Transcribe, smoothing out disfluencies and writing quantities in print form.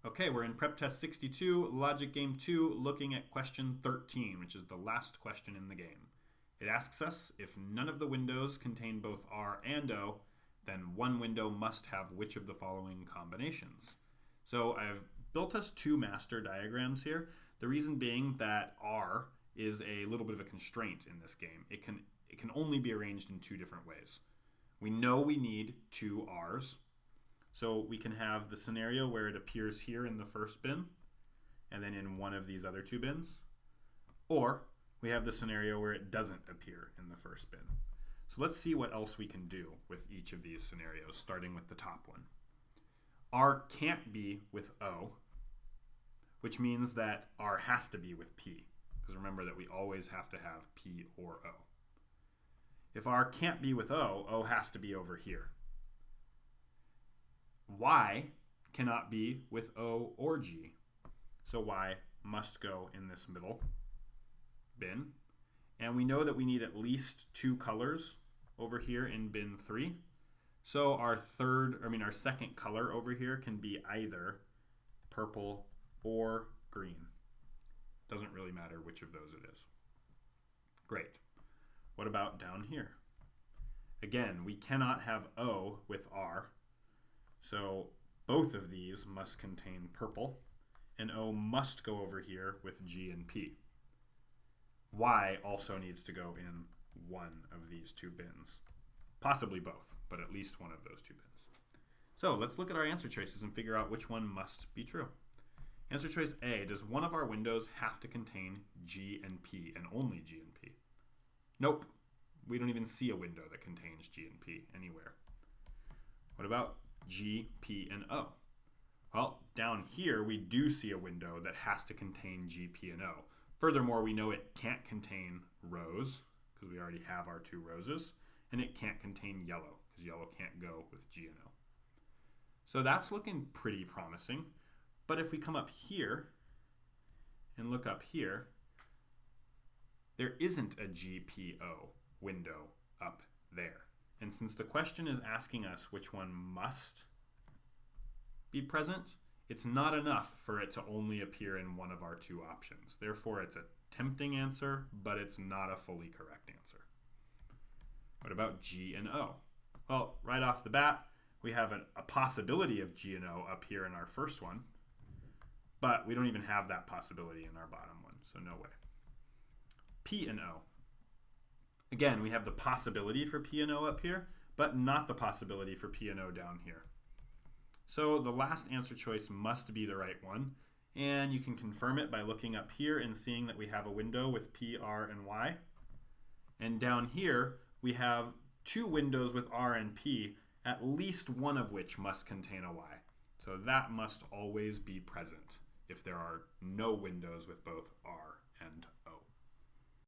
Okay, we're in Prep Test 62, Logic Game 2, looking at question 13, which is the last question in the game. It asks us, if none of the windows contain both R and O, then one window must have which of the following combinations? So I've built us two master diagrams here. The reason being that R is a little bit of a constraint in this game. It can only be arranged in two different ways. We know we need two R's. So we can have the scenario where it appears here in the first bin and then in one of these other two bins. Or we have the scenario where it doesn't appear in the first bin. So let's see what else we can do with each of these scenarios, starting with the top one. R can't be with O, which means that R has to be with P, because remember that we always have to have P or O. If R can't be with O, O has to be over here. Y cannot be with O or G, so Y must go in this middle bin. And we know that we need at least two colors over here in bin 3. So our second color over here can be either purple or green. Doesn't really matter which of those it is. Great. What about down here? Again, we cannot have O with R. So both of these must contain purple, and O must go over here with G and P. Y also needs to go in one of these two bins. Possibly both, but at least one of those two bins. So let's look at our answer choices and figure out which one must be true. Answer choice A, does one of our windows have to contain G and P, and only G and P? Nope. We don't even see a window that contains G and P anywhere. What about G, P, and O? Well, down here we do see a window that has to contain G, P, and O. Furthermore, we know it can't contain rows, because we already have our two roses, and it can't contain yellow, because yellow can't go with G and O. So that's looking pretty promising. But if we come up here and look up here, there isn't a GPO window up there. And since the question is asking us which one must be present, it's not enough for it to only appear in one of our two options. Therefore, it's a tempting answer, but it's not a fully correct answer. What about G and O? Well, right off the bat, we have a possibility of G and O up here in our first one, but we don't even have that possibility in our bottom one, so no way. P and O. Again, we have the possibility for P and O up here, but not the possibility for P and O down here. So the last answer choice must be the right one, and you can confirm it by looking up here and seeing that we have a window with P, R, and Y. And down here, we have two windows with R and P, at least one of which must contain a Y. So that must always be present if there are no windows with both R and